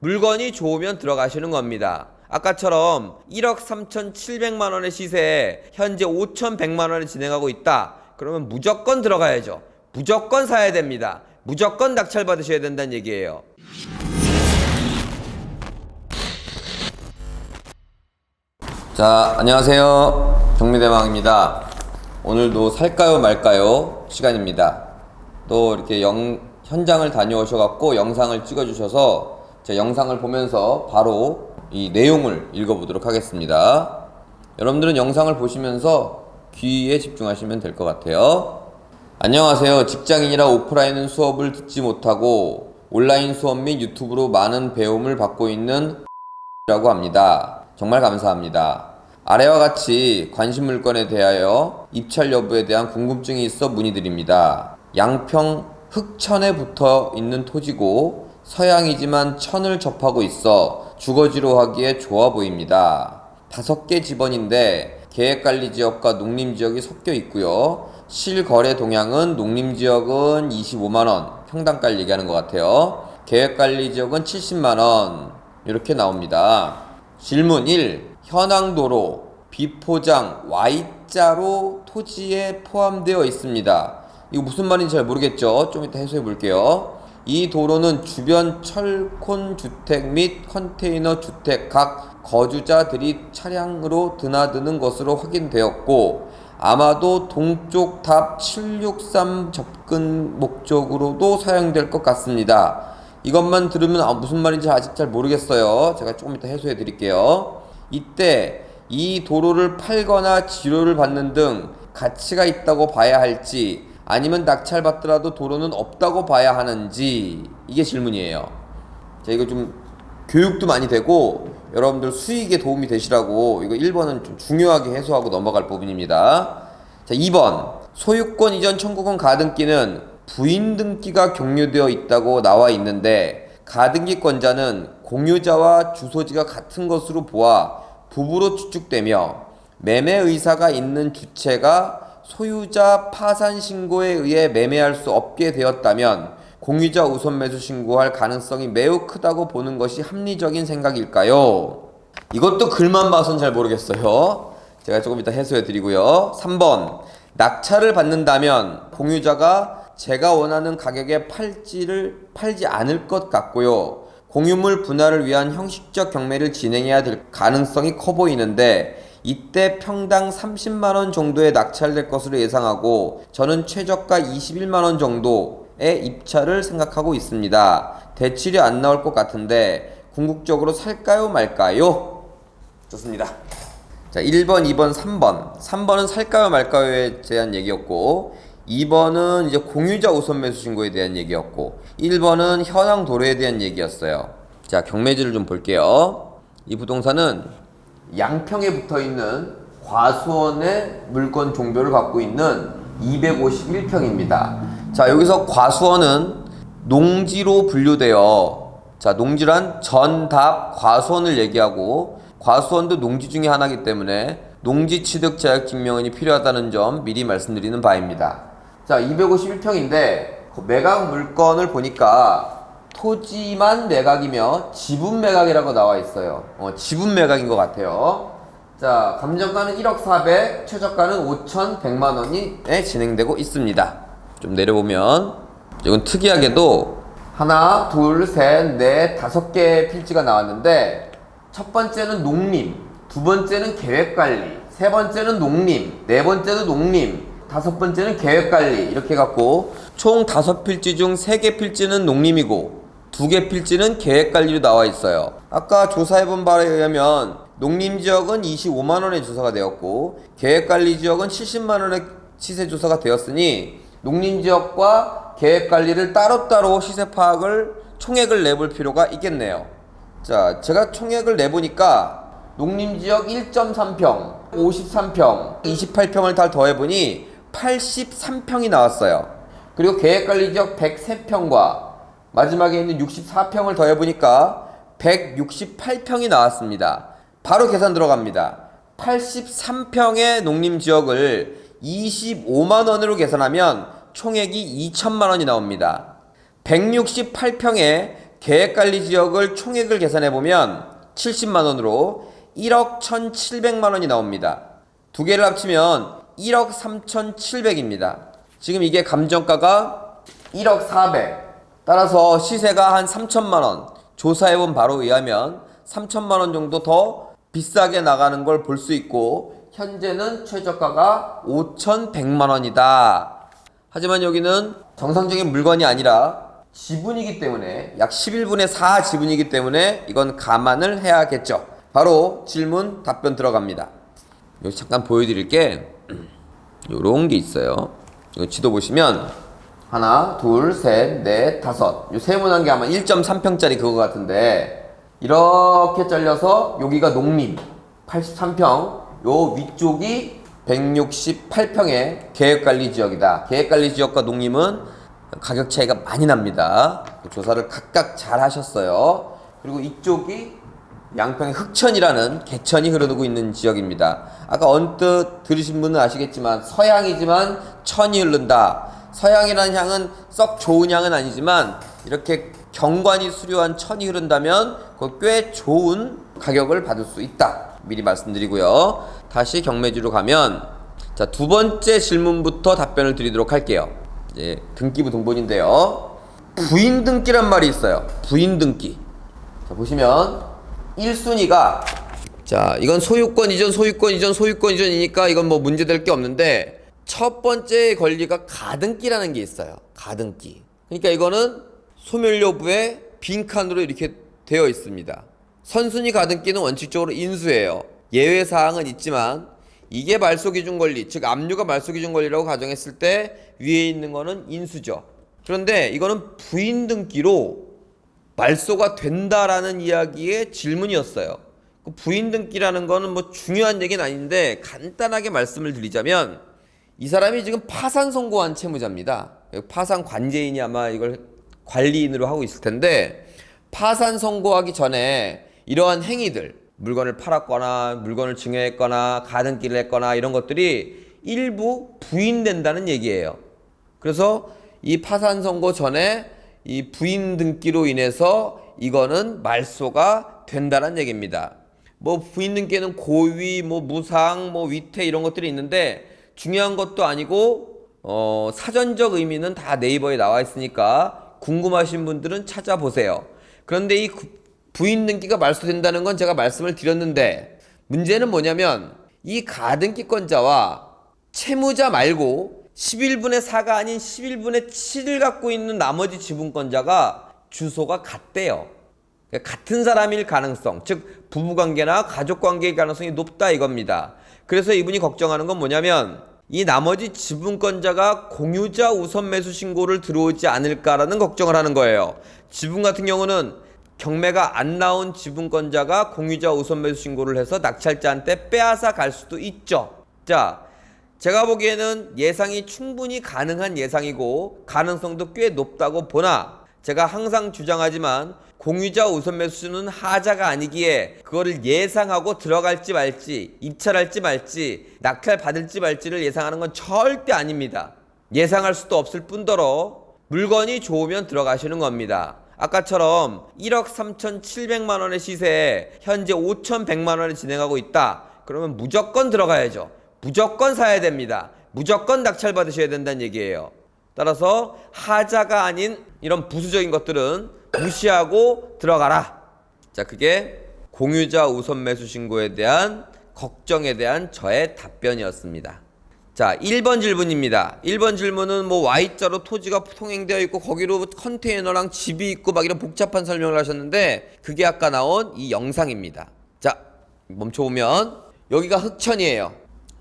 물건이 좋으면 들어가시는 겁니다. 아까처럼 1억 3,700만원의 시세에 현재 5,100만원에 진행하고 있다. 그러면 무조건 들어가야죠. 무조건 사야 됩니다. 무조건 낙찰 받으셔야 된다는 얘기예요. 자, 안녕하세요. 경미대망입니다. 오늘도 살까요 말까요 시간입니다. 또 이렇게 현장을 다녀오셔갖고 영상을 찍어주셔서 제 영상을 보면서 바로 이 내용을 읽어보도록 하겠습니다. 여러분들은 영상을 보시면서 귀에 집중하시면 될 것 같아요. 안녕하세요. 직장인이라 오프라인 수업을 듣지 못하고 온라인 수업 및 유튜브로 많은 배움을 받고 있는 라고 합니다. 정말 감사합니다. 아래와 같이 관심 물건에 대하여 입찰 여부에 대한 궁금증이 있어 문의드립니다. 양평 흑천에 붙어 있는 토지고 서양이지만 천을 접하고 있어 주거지로 하기에 좋아 보입니다. 5개 지번인데 계획관리지역과 농림지역이 섞여 있고요. 실거래 동향은 농림지역은 25만원, 평당가를 얘기하는 것 같아요. 계획관리지역은 70만원 이렇게 나옵니다. 질문 1. 현황도로 비포장 Y자로 토지에 포함되어 있습니다. 이거 무슨 말인지 잘 모르겠죠? 좀 이따 해소해 볼게요. 이 도로는 주변 철콘 주택 및 컨테이너 주택 각 거주자들이 차량으로 드나드는 것으로 확인되었고 아마도 동쪽 답 763 접근 목적으로도 사용될 것 같습니다. 이것만 들으면 무슨 말인지 아직 잘 모르겠어요. 제가 조금 이따 해소해 드릴게요. 이때 이 도로를 팔거나 지료를 받는 등 가치가 있다고 봐야 할지 아니면 낙찰받더라도 도로는 없다고 봐야 하는지 이게 질문이에요. 자, 이거 좀 교육도 많이 되고 여러분들 수익에 도움이 되시라고 이거 1번은 좀 중요하게 해소하고 넘어갈 부분입니다. 자, 2번 소유권 이전 청구권 가등기는 부인 등기가 경료되어 있다고 나와 있는데 가등기권자는 공유자와 주소지가 같은 것으로 보아 부부로 추측되며 매매 의사가 있는 주체가 소유자 파산 신고에 의해 매매할 수 없게 되었다면 공유자 우선 매수 신고할 가능성이 매우 크다고 보는 것이 합리적인 생각일까요? 이것도 글만 봐서는 잘 모르겠어요. 제가 조금 이따 해소해 드리고요. 3번 낙찰을 받는다면 공유자가 제가 원하는 가격에 팔지 않을 것 같고요. 공유물 분할을 위한 형식적 경매를 진행해야 될 가능성이 커 보이는데 이때 평당 30만원 정도에 낙찰될 것으로 예상하고 저는 최저가 21만원 정도의 입찰을 생각하고 있습니다. 대출이 안 나올 것 같은데 궁극적으로 살까요 말까요? 좋습니다. 자, 1번, 2번, 3번. 3번은 살까요 말까요에 대한 얘기였고 2번은 이제 공유자 우선 매수 신고에 대한 얘기였고 1번은 현황 도로에 대한 얘기였어요. 자, 경매지를 좀 볼게요. 이 부동산은 양평에 붙어있는 과수원의 물건 종별을 갖고 있는 251평입니다. 자, 여기서 과수원은 농지로 분류되어 자, 농지란 전답 과수원을 얘기하고 과수원도 농지 중에 하나이기 때문에 농지 취득 자격 증명원이 필요하다는 점 미리 말씀드리는 바입니다. 자, 251평인데 매각 물건을 보니까 토지만 매각이며 지분 매각이라고 나와 있어요. 지분 매각인 것 같아요. 자, 감정가는 1억 400, 최저가는 5,100만원이 진행되고 있습니다. 좀 내려보면 이건 특이하게도 하나, 둘, 셋, 넷, 5개의 필지가 나왔는데 첫 번째는 농림, 두 번째는 계획관리, 세 번째는 농림, 네 번째도 농림, 5번째는 계획관리 이렇게 해갖고 총 5필지 중 3개 필지는 농림이고 2개 필지는 계획관리로 나와 있어요. 아까 조사해본 바에 의하면 농림지역은 25만원의 조사가 되었고 계획관리지역은 70만원의 시세 조사가 되었으니 농림지역과 계획관리를 따로따로 시세 파악을 총액을 내볼 필요가 있겠네요. 자, 제가 총액을 내보니까 농림지역 1.3평, 53평, 28평을 다 더해보니 83평이 나왔어요. 그리고 계획관리지역 103평과 마지막에 있는 64평을 더해보니까 168평이 나왔습니다. 바로 계산 들어갑니다. 83평의 농림지역을 25만원으로 계산하면 총액이 2천만원이 나옵니다. 168평의 계획관리 지역을 총액을 계산해보면 70만원으로 1억 1,700만원이 나옵니다. 두 개를 합치면 1억 3,700입니다. 지금 이게 감정가가 1억 400. 따라서 시세가 한 3천만원. 조사해본 바로에 의하면 3천만원 정도 더 비싸게 나가는 걸 볼 수 있고, 현재는 최저가가 5,100만원이다. 하지만 여기는 정상적인 물건이 아니라 지분이기 때문에, 약 11분의 4 지분이기 때문에 이건 감안을 해야겠죠. 바로 질문 답변 들어갑니다. 여기 잠깐 보여드릴 게 요런 게 있어요. 이거 지도 보시면 하나, 둘, 셋, 넷, 다섯, 요 세모난 게 아마 1.3평짜리 그거 같은데, 이렇게 잘려서 여기가 농림 83평, 요 위쪽이 168평의 계획관리 지역이다. 계획관리 지역과 농림은 가격 차이가 많이 납니다. 조사를 각각 잘 하셨어요. 그리고 이쪽이 양평의 흑천이라는 개천이 흐르고 있는 지역입니다. 아까 언뜻 들으신 분은 아시겠지만 서향이지만 천이 흐른다. 서향이라는 향은 썩 좋은 향은 아니지만 이렇게 경관이 수려한 천이 흐른다면 그거 꽤 좋은 가격을 받을 수 있다. 미리 말씀드리고요. 다시 경매지로 가면, 자, 두 번째 질문부터 답변을 드리도록 할게요. 이제 등기부 등본인데요. 부인 등기란 말이 있어요. 부인 등기. 자, 보시면 1순위가, 자, 이건 소유권 이전, 소유권 이전, 소유권 이전이니까 이건 뭐 문제될 게 없는데, 첫 번째 권리가 가등기라는 게 있어요. 가등기. 그러니까 이거는 소멸여부에 빈칸으로 이렇게 되어 있습니다. 선순위 가등기는 원칙적으로 인수예요. 예외사항은 있지만 이게 말소기준 권리, 즉 압류가 말소기준 권리라고 가정했을 때 위에 있는 거는 인수죠. 그런데 이거는 부인 등기로 말소가 된다라는 이야기의 질문이었어요. 부인 등기라는 거는 뭐 중요한 얘기는 아닌데 간단하게 말씀을 드리자면, 이 사람이 지금 파산 선고한 채무자입니다. 파산 관제인이 아마 이걸 관리인으로 하고 있을 텐데, 파산 선고하기 전에 이러한 행위들, 물건을 팔았거나 물건을 증여했거나 가등기를 했거나 이런 것들이 일부 부인된다는 얘기예요. 그래서 이 파산 선고 전에 이 부인 등기로 인해서 이거는 말소가 된다는 얘기입니다. 뭐 부인 등기에는 고의, 뭐 무상, 뭐 위태 이런 것들이 있는데 중요한 것도 아니고 사전적 의미는 다 네이버에 나와 있으니까 궁금하신 분들은 찾아보세요. 그런데 이 부인 등기가 말소된다는 건 제가 말씀을 드렸는데, 문제는 뭐냐면 이 가등기권자와 채무자 말고 11분의 4가 아닌 11분의 7을 갖고 있는 나머지 지분권자가 주소가 같대요. 그러니까 같은 사람일 가능성, 즉 부부관계나 가족관계일 가능성이 높다 이겁니다. 그래서 이분이 걱정하는 건 뭐냐면 이 나머지 지분권자가 공유자 우선 매수 신고를 들어오지 않을까라는 걱정을 하는 거예요. 지분 같은 경우는 경매가 안 나온 지분권자가 공유자 우선 매수 신고를 해서 낙찰자한테 빼앗아 갈 수도 있죠. 자, 제가 보기에는 예상이 충분히 가능한 예상이고 가능성도 꽤 높다고 보나, 제가 항상 주장하지만 공유자 우선 매수는 하자가 아니기에 그거를 예상하고 들어갈지 말지, 입찰할지 말지, 낙찰 받을지 말지를 예상하는 건 절대 아닙니다. 예상할 수도 없을 뿐더러 물건이 좋으면 들어가시는 겁니다. 아까처럼 1억 3,700만 원의 시세에 현재 5,100만 원에 진행하고 있다. 그러면 무조건 들어가야죠. 무조건 사야 됩니다. 무조건 낙찰 받으셔야 된다는 얘기예요. 따라서 하자가 아닌 이런 부수적인 것들은 무시하고 들어가라. 자, 그게 공유자 우선 매수 신고에 대한 걱정에 대한 저의 답변이었습니다. 자, 1번 질문입니다. 1번 질문은 뭐 Y자로 토지가 통행되어 있고 거기로 컨테이너랑 집이 있고 막 이런 복잡한 설명을 하셨는데, 그게 아까 나온 이 영상입니다. 자, 멈춰보면 여기가 흑천이에요.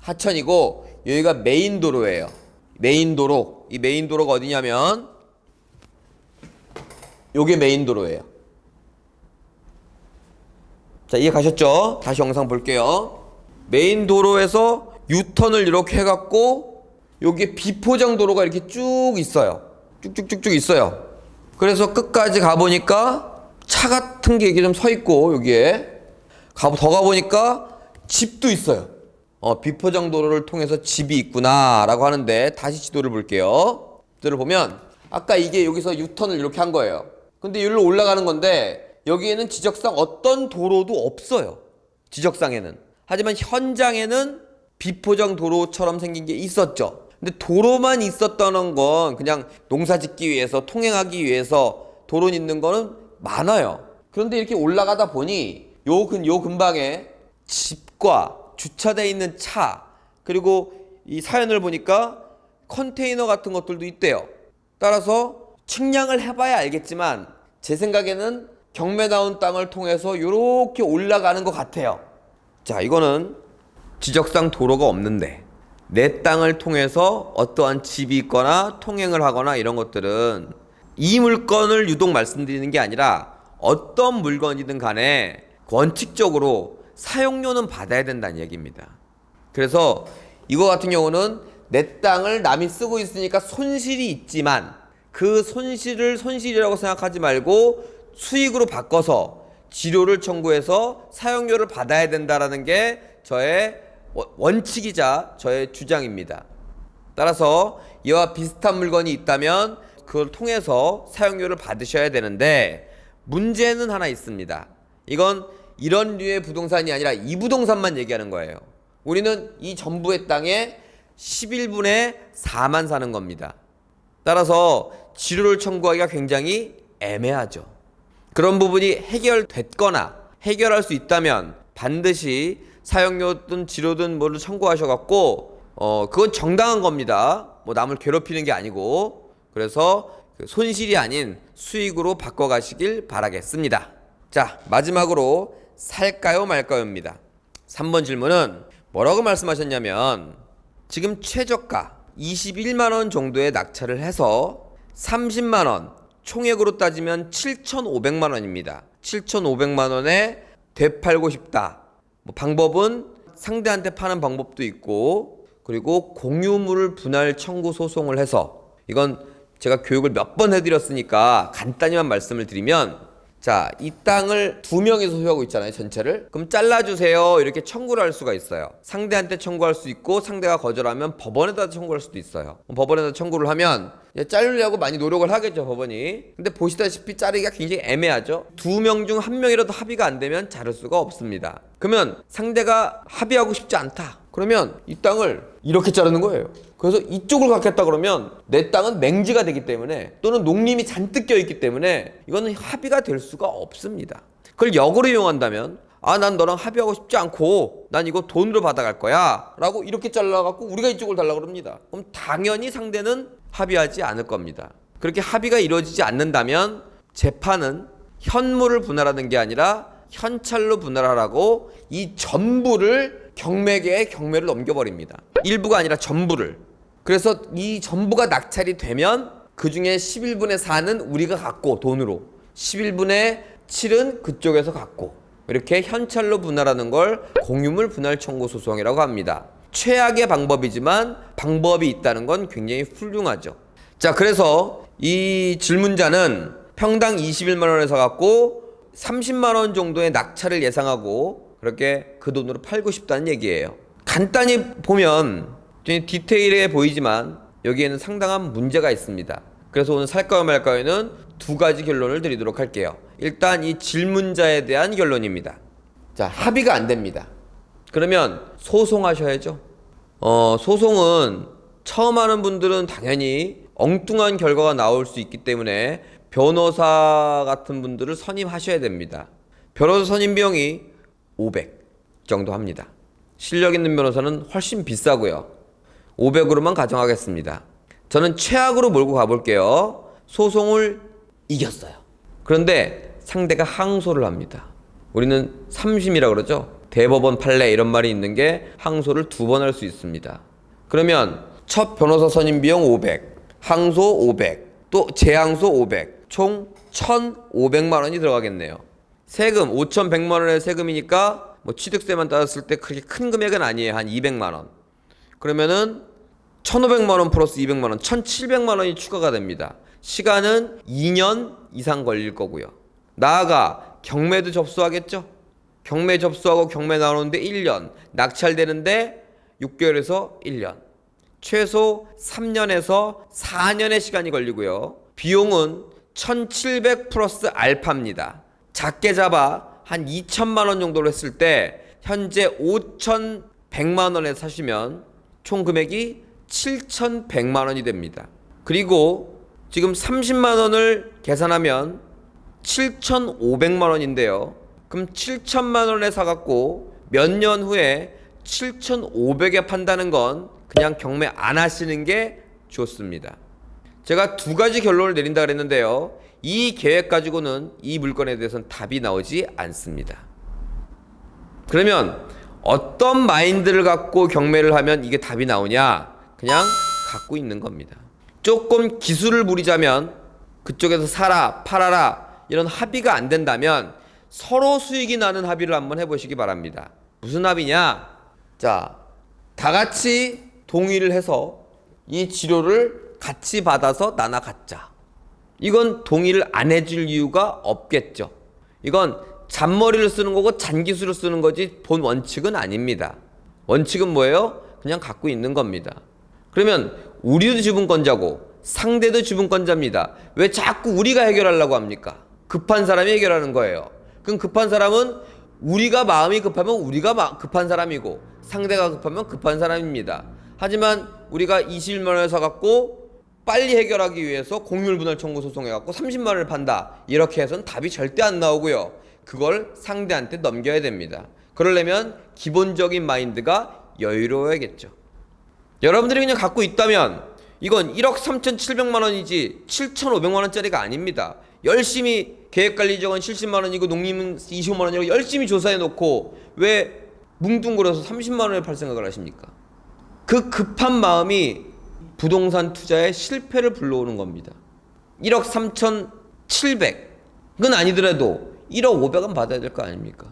하천이고 여기가 메인 도로예요. 메인 도로. 이 메인 도로가 어디냐면 요게 메인 도로예요. 자, 이해 가셨죠? 다시 영상 볼게요. 메인 도로에서 유턴을 이렇게 해갖고 여기에 비포장 도로가 이렇게 쭉 있어요. 쭉쭉쭉쭉 있어요. 그래서 끝까지 가보니까 차 같은 게 이렇게 좀 서 있고, 여기에 더 가보니까 집도 있어요. 비포장 도로를 통해서 집이 있구나 라고 하는데, 다시 지도를 볼게요. 지도를 보면 아까 이게 여기서 유턴을 이렇게 한 거예요. 근데 여기로 올라가는 건데 여기에는 지적상 어떤 도로도 없어요. 지적상에는. 하지만 현장에는 비포장 도로처럼 생긴 게 있었죠. 근데 도로만 있었다는 건 그냥 농사 짓기 위해서 통행하기 위해서 도로 있는 거는 많아요. 그런데 이렇게 올라가다 보니 요 근방에 집과 주차되어 있는 차, 그리고 이 사연을 보니까 컨테이너 같은 것들도 있대요. 따라서 측량을 해봐야 알겠지만 제 생각에는 경매 나온 땅을 통해서 이렇게 올라가는 것 같아요. 자, 이거는 지적상 도로가 없는데 내 땅을 통해서 어떠한 집이 있거나 통행을 하거나 이런 것들은 이 물건을 유독 말씀드리는 게 아니라 어떤 물건이든 간에 원칙적으로 사용료는 받아야 된다는 얘기입니다. 그래서 이거 같은 경우는 내 땅을 남이 쓰고 있으니까 손실이 있지만 그 손실을 손실이라고 생각하지 말고 수익으로 바꿔서 지료를 청구해서 사용료를 받아야 된다라는 게 저의 원칙이자 저의 주장입니다. 따라서 이와 비슷한 물건이 있다면 그걸 통해서 사용료를 받으셔야 되는데 문제는 하나 있습니다. 이건 이런 류의 부동산이 아니라 이 부동산만 얘기하는 거예요. 우리는 이 전부의 땅에 11분의 4만 사는 겁니다. 따라서 지료를 청구하기가 굉장히 애매하죠. 그런 부분이 해결됐거나 해결할 수 있다면 반드시 사용료든 지료든 뭐를 청구하셔갖고 그건 정당한 겁니다. 뭐 남을 괴롭히는 게 아니고. 그래서 손실이 아닌 수익으로 바꿔가시길 바라겠습니다. 자, 마지막으로 살까요 말까요입니다. 3번 질문은 뭐라고 말씀하셨냐면 지금 최저가 21만원 정도의 낙찰을 해서 30만원, 총액으로 따지면 7,500만원입니다. 7,500만원에 되팔고 싶다. 뭐 방법은 상대한테 파는 방법도 있고, 그리고 공유물 분할 청구 소송을 해서, 이건 제가 교육을 몇 번 해드렸으니까 간단히만 말씀을 드리면, 자, 이 땅을 2명이서 소유하고 있잖아요, 전체를. 그럼 잘라주세요 이렇게 청구를 할 수가 있어요. 상대한테 청구할 수 있고, 상대가 거절하면 법원에다 청구할 수도 있어요. 법원에다 청구를 하면 자르려고 많이 노력을 하겠죠, 법원이. 근데 보시다시피 자르기가 굉장히 애매하죠. 2명 중 1명이라도 합의가 안 되면 자를 수가 없습니다. 그러면 상대가 합의하고 싶지 않다, 그러면 이 땅을 이렇게 자르는 거예요. 그래서 이쪽을 갖겠다 그러면 내 땅은 맹지가 되기 때문에, 또는 농림이 잔뜩 껴있기 때문에 이거는 합의가 될 수가 없습니다. 그걸 역으로 이용한다면, 난 너랑 합의하고 싶지 않고 난 이거 돈으로 받아갈 거야 라고 이렇게 잘라갖고 우리가 이쪽을 달라고 그럽니다. 그럼 당연히 상대는 합의하지 않을 겁니다. 그렇게 합의가 이루어지지 않는다면 재판은 현물을 분할하는 게 아니라 현찰로 분할하라고 이 전부를 경매계에 경매를 넘겨버립니다. 일부가 아니라 전부를. 그래서 이 전부가 낙찰이 되면 그 중에 11분의 4는 우리가 갖고 돈으로, 11분의 7은 그쪽에서 갖고, 이렇게 현찰로 분할하는 걸 공유물 분할 청구 소송이라고 합니다. 최악의 방법이지만 방법이 있다는 건 굉장히 훌륭하죠. 자, 그래서 이 질문자는 평당 21만 원에서 갖고 30만 원 정도의 낙찰을 예상하고 그렇게 그 돈으로 팔고 싶다는 얘기예요. 간단히 보면 디테일해 보이지만 여기에는 상당한 문제가 있습니다. 그래서 오늘 살까요 말까요는 두 가지 결론을 드리도록 할게요. 일단 이 질문자에 대한 결론입니다. 자, 합의가 안 됩니다. 그러면 소송하셔야죠. 소송은 처음 하는 분들은 당연히 엉뚱한 결과가 나올 수 있기 때문에 변호사 같은 분들을 선임하셔야 됩니다. 변호사 선임 비용이 500 정도 합니다. 실력 있는 변호사는 훨씬 비싸고요. 500으로만 가정하겠습니다. 저는 최악으로 몰고 가볼게요. 소송을 이겼어요. 그런데 상대가 항소를 합니다. 우리는 3심이라고 그러죠. 대법원 판례 이런 말이 있는 게 항소를 2번 할 수 있습니다. 그러면 첫 변호사 선임 비용 500, 항소 500, 또 재항소 500, 총 1,500만 원이 들어가겠네요. 세금 5,100만 원의 세금이니까 뭐 취득세만 따졌을 때 그렇게 큰 금액은 아니에요. 한 200만 원. 그러면은 1,500만 원 플러스 200만 원, 1,700만 원이 추가가 됩니다. 시간은 2년 이상 걸릴 거고요. 나아가 경매도 접수하겠죠. 경매 접수하고 경매 나오는데 1년, 낙찰되는데 6개월에서 1년, 최소 3년에서 4년의 시간이 걸리고요. 비용은 1700 플러스 알파입니다. 작게 잡아 한 2천만 원 정도로 했을 때 현재 5,100만 원에 사시면 총 금액이 7,100만 원이 됩니다. 그리고 지금 30만 원을 계산하면 7,500만 원인데요. 그럼 7천만 원에 사갖고 몇 년 후에 7,500에 판다는 건 그냥 경매 안 하시는 게 좋습니다. 제가 두 가지 결론을 내린다 그랬는데요. 이 계획 가지고는 이 물건에 대해서는 답이 나오지 않습니다. 그러면 어떤 마인드를 갖고 경매를 하면 이게 답이 나오냐? 그냥 갖고 있는 겁니다. 조금 기술을 부리자면 그쪽에서 사라, 팔아라 이런 합의가 안 된다면 서로 수익이 나는 합의를 한번 해보시기 바랍니다. 무슨 합의냐? 자, 다 같이 동의를 해서 이 치료를 같이 받아서 나눠 갖자. 이건 동의를 안 해줄 이유가 없겠죠. 이건 잔머리를 쓰는 거고 잔기술을 쓰는 거지 본 원칙은 아닙니다. 원칙은 뭐예요? 그냥 갖고 있는 겁니다. 그러면 우리도 지분권자고 상대도 지분권자입니다. 왜 자꾸 우리가 해결하려고 합니까? 급한 사람이 해결하는 거예요. 그럼 급한 사람은 우리가 마음이 급하면 우리가 급한 사람이고 상대가 급하면 급한 사람입니다. 하지만 우리가 21만 원을 사갖고 빨리 해결하기 위해서 공유분할 청구 소송해갖고 30만 원을 판다. 이렇게 해서는 답이 절대 안 나오고요. 그걸 상대한테 넘겨야 됩니다. 그러려면 기본적인 마인드가 여유로워야겠죠. 여러분들이 그냥 갖고 있다면 이건 1억 3,700만 원이지 7,500만 원짜리가 아닙니다. 열심히 계획관리직은 70만 원이고 농림은 25만 원이라고 열심히 조사해놓고 왜 뭉뚱그려서 30만 원에 팔 생각을 하십니까? 그 급한 마음이 부동산 투자의 실패를 불러오는 겁니다. 1억 3,700 그건 아니더라도 1억 500은 받아야 될 거 아닙니까?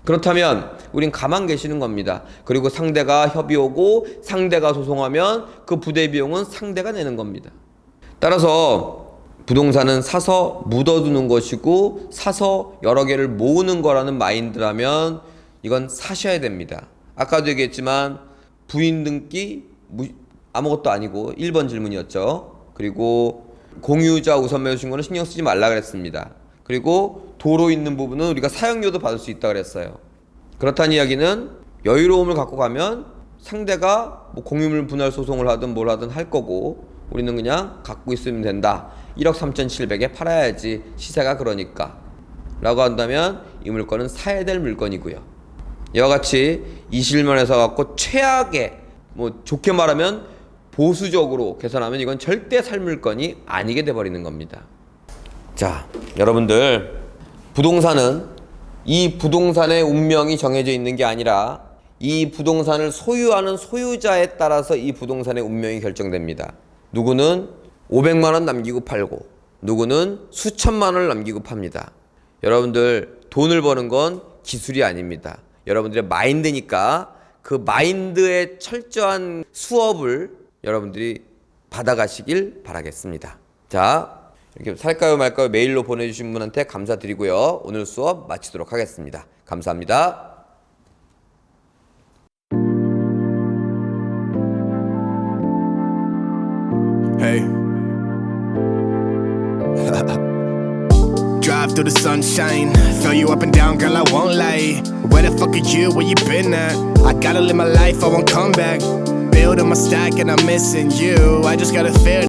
그렇다면 우린 가만 계시는 겁니다. 그리고 상대가 협의 오고 상대가 소송하면 그 부대 비용은 상대가 내는 겁니다. 따라서 부동산은 사서 묻어두는 것이고 사서 여러 개를 모으는 거라는 마인드라면 이건 사셔야 됩니다. 아까도 얘기했지만 부인 등기 아무것도 아니고 1번 질문이었죠. 그리고 공유자 우선 매수신 거는 신경 쓰지 말라 그랬습니다. 그리고 도로 있는 부분은 우리가 사용료도 받을 수 있다 그랬어요. 그렇다는 이야기는 여유로움을 갖고 가면 상대가 뭐 공유물 분할 소송을 하든 뭘 하든 할 거고 우리는 그냥 갖고 있으면 된다. 1억 3,700에 팔아야지 시세가 그러니까 라고 한다면 이 물건은 사야 될 물건이고요. 이와 같이 21만 원에 사갖고 최악의 뭐 좋게 말하면 보수적으로 계산하면 이건 절대 살 물건이 아니게 돼버리는 겁니다. 자, 여러분들 부동산은 이 부동산의 운명이 정해져 있는 게 아니라 이 부동산을 소유하는 소유자에 따라서 이 부동산의 운명이 결정됩니다. 누구는 500만 원 남기고 팔고 누구는 수천만 원을 남기고 팝니다. 여러분들 돈을 버는 건 기술이 아닙니다. 여러분들의 마인드니까 그 마인드의 철저한 수업을 여러분들이 받아가시길 바라겠습니다. 자, 이렇게 살까요 말까요 메일로 보내주신 분한테 감사드리고요. 오늘 수업 마치도록 하겠습니다. 감사합니다. Hey. Drive through the sunshine, fill you up and down, girl, I won't lie. Where the fuck are you? Where you been at? I gotta live my life, I won't come back. Building my stack and I'm missing you. I just gotta feel